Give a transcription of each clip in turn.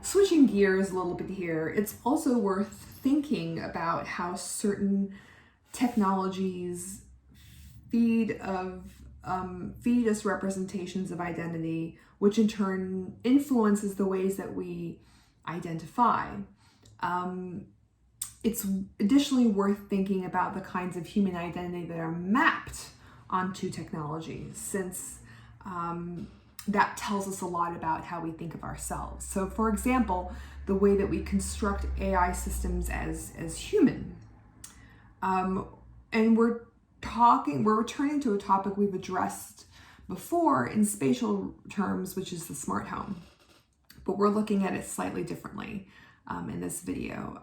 Switching gears a little bit here, it's also worth thinking about how certain technologies feed us representations of identity, which in turn influences the ways that we identify. It's additionally worth thinking about the kinds of human identity that are mapped onto technologies, since that tells us a lot about how we think of ourselves. So for example, the way that we construct AI systems as human. And we're returning to a topic we've addressed before in spatial terms, which is the smart home. But we're looking at it slightly differently in this video.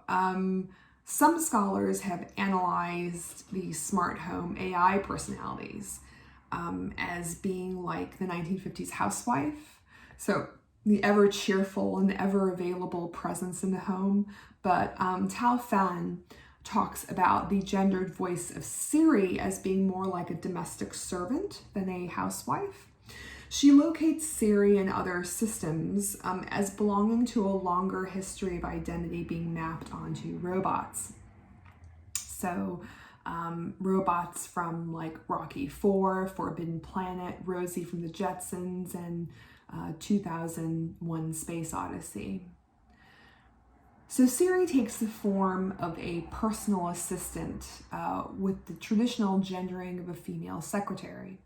Some scholars have analyzed the smart home AI personalities as being like the 1950s housewife. So the ever cheerful and ever available presence in the home. But Tao Fan talks about the gendered voice of Siri as being more like a domestic servant than a housewife. She locates Siri and other systems as belonging to a longer history of identity being mapped onto robots. So robots from like Rocky IV, Forbidden Planet, Rosie from the Jetsons, and 2001 Space Odyssey. So Siri takes the form of a personal assistant with the traditional gendering of a female secretary.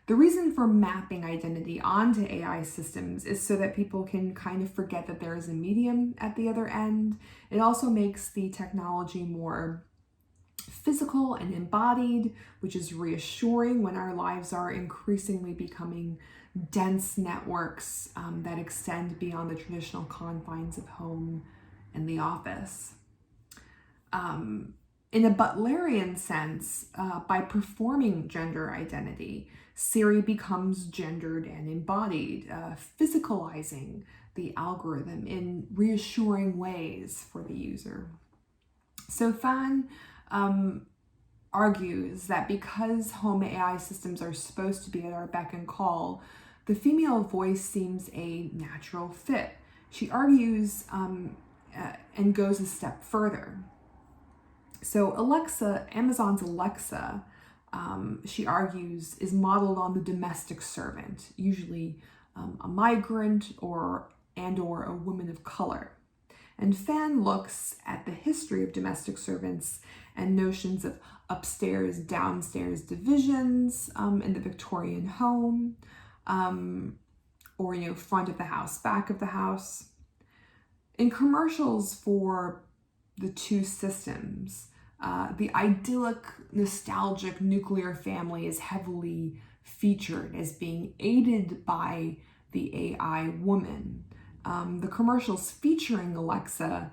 The reason for mapping identity onto AI systems is so that people can kind of forget that there is a medium at the other end. It also makes the technology more physical and embodied, which is reassuring when our lives are increasingly becoming dense networks that extend beyond the traditional confines of home and the office. In a Butlerian sense, by performing gender identity, Siri becomes gendered and embodied, physicalizing the algorithm in reassuring ways for the user. So Fan argues that because home AI systems are supposed to be at our beck and call, the female voice seems a natural fit. She argues and goes a step further. So Alexa, Amazon's Alexa, she argues, is modeled on the domestic servant, usually a migrant or a woman of color. And Fan looks at the history of domestic servants and notions of upstairs, downstairs divisions in the Victorian home, or front of the house, back of the house. In commercials for the two systems, the idyllic, nostalgic nuclear family is heavily featured as being aided by the AI woman. The commercials featuring Alexa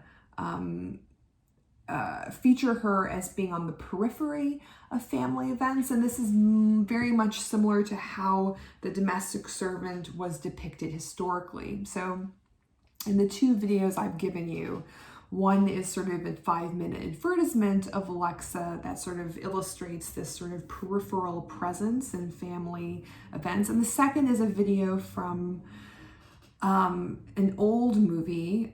feature her as being on the periphery of family events, and this is very much similar to how the domestic servant was depicted historically. So in the two videos I've given you, one is sort of a 5-minute advertisement of Alexa that sort of illustrates this sort of peripheral presence in family events. And the second is a video from an old movie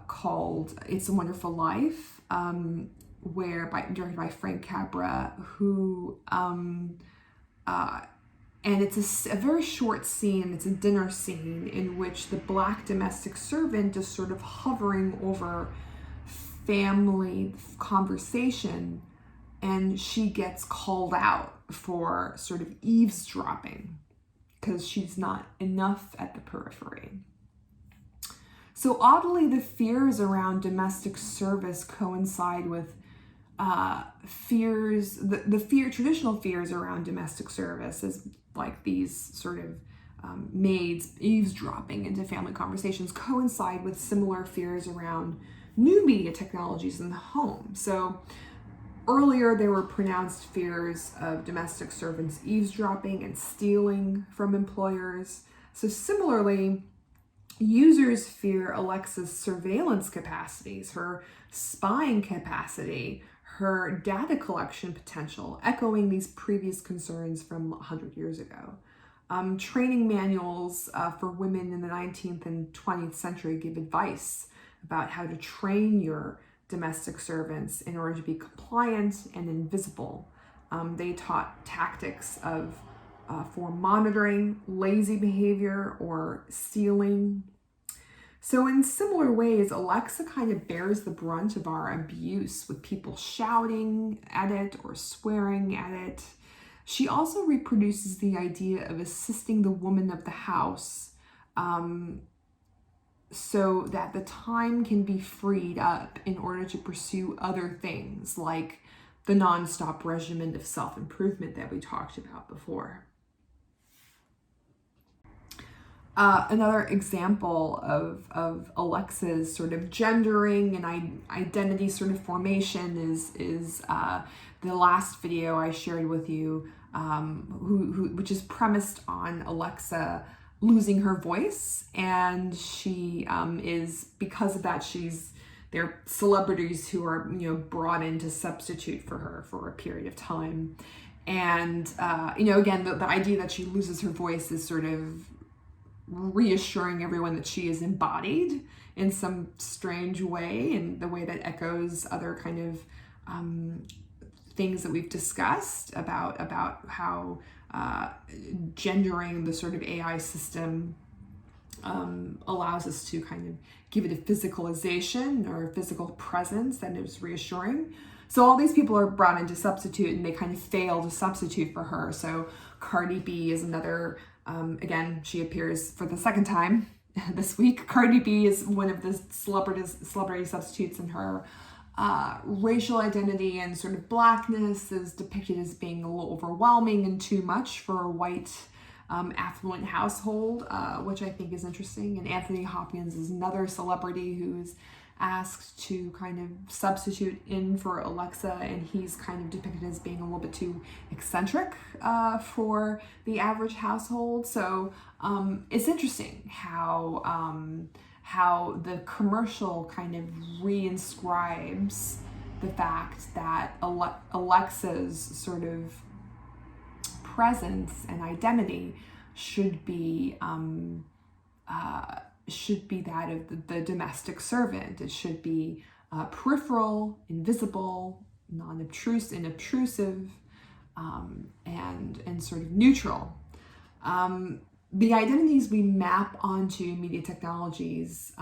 called It's a Wonderful Life, directed by Frank Capra, who and it's a very short scene. It's a dinner scene in which the Black domestic servant is sort of hovering over family conversation, and she gets called out for sort of eavesdropping because she's not enough at the periphery. So oddly, the fears around domestic service coincide with traditional fears around domestic service, as like these sort of maids eavesdropping into family conversations, coincide with similar fears around new media technologies in the home. So earlier there were pronounced fears of domestic servants eavesdropping and stealing from employers. So similarly, users fear Alexa's surveillance capacities, her spying capacity, her data collection potential, echoing these previous concerns from 100 years ago. Training manuals for women in the 19th and 20th century give advice about how to train your domestic servants in order to be compliant and invisible. They taught tactics for monitoring lazy behavior or stealing. So in similar ways, Alexa kind of bears the brunt of our abuse, with people shouting at it or swearing at it. She also reproduces the idea of assisting the woman of the house so that the time can be freed up in order to pursue other things, like the nonstop regimen of self-improvement that we talked about before. Another example of Alexa's sort of gendering and identity sort of formation is the last video I shared with you, which is premised on Alexa losing her voice, and she is, because of that, they're celebrities who are brought in to substitute for her for a period of time, and again the idea that she loses her voice is sort of reassuring everyone that she is embodied in some strange way, in the way that echoes other kind of things that we've discussed about how gendering the sort of AI system allows us to kind of give it a physicalization or a physical presence that is reassuring. So all these people are brought in to substitute, and they kind of fail to substitute for her. So Cardi B is another. Again, she appears for the second time this week. Cardi B is one of the celebrity substitutes, and her racial identity and sort of blackness is depicted as being a little overwhelming and too much for a white affluent household, which I think is interesting. And Anthony Hopkins is another celebrity who's asked to kind of substitute in for Alexa, and he's kind of depicted as being a little bit too eccentric for the average household. So it's interesting how the commercial kind of reinscribes the fact that Alexa's sort of presence and identity should be that of the domestic servant. It should be peripheral, invisible, unobtrusive, and sort of neutral. The identities we map onto media technologies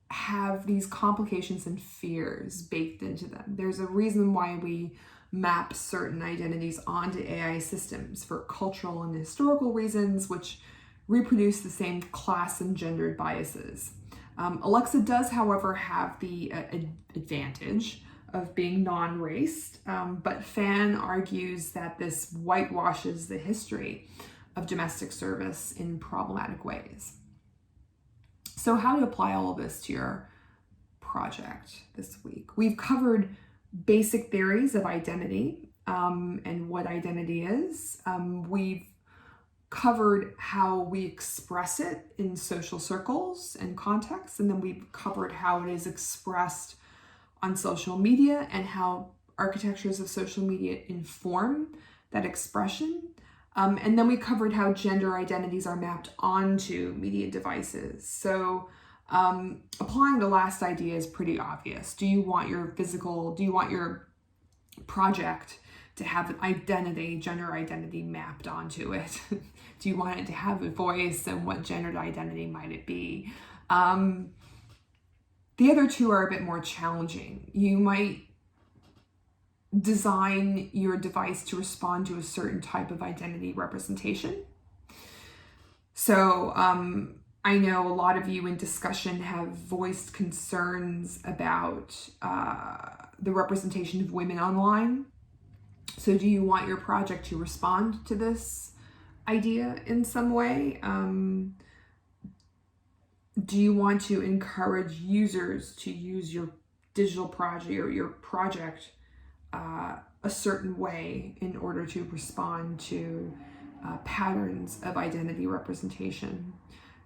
have these complications and fears baked into them. There's a reason why we map certain identities onto AI systems, for cultural and historical reasons, which reproduce the same class and gendered biases. Alexa does, however, have the advantage of being non-raced, but Fan argues that this whitewashes the history of domestic service in problematic ways. So how to apply all of this to your project this week? We've covered basic theories of identity and what identity is. We've covered how we express it in social circles and contexts, and then we've covered how it is expressed on social media and how architectures of social media inform that expression. And then we covered how gender identities are mapped onto media devices. So applying the last idea is pretty obvious. Do you want your project to have an identity, gender identity mapped onto it? Do you want it to have a voice, and what gendered identity might it be? The other two are a bit more challenging. You might design your device to respond to a certain type of identity representation. So I know a lot of you in discussion have voiced concerns about the representation of women online. So do you want your project to respond to this idea in some way? Do you want to encourage users to use your digital project or your project a certain way in order to respond to patterns of identity representation?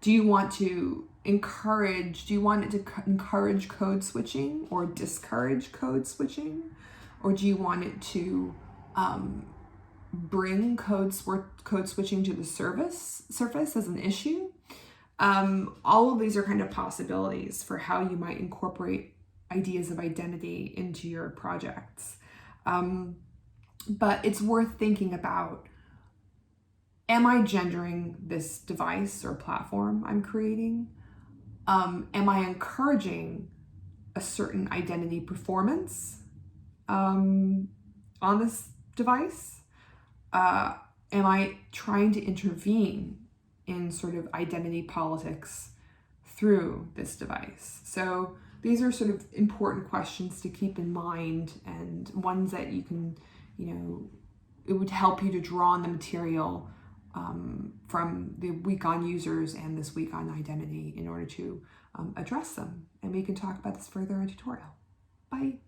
Do you want it to encourage code switching or discourage code switching? Or do you want it to bring code switching to the surface as an issue. All of these are kind of possibilities for how you might incorporate ideas of identity into your projects. But it's worth thinking about, am I gendering this device or platform I'm creating? Am I encouraging a certain identity performance on this device? Am I trying to intervene in sort of identity politics through this device? So these are sort of important questions to keep in mind, and ones that you can, it would help you to draw on the material from the week on users and this week on identity in order to address them. And we can talk about this further in tutorial. Bye.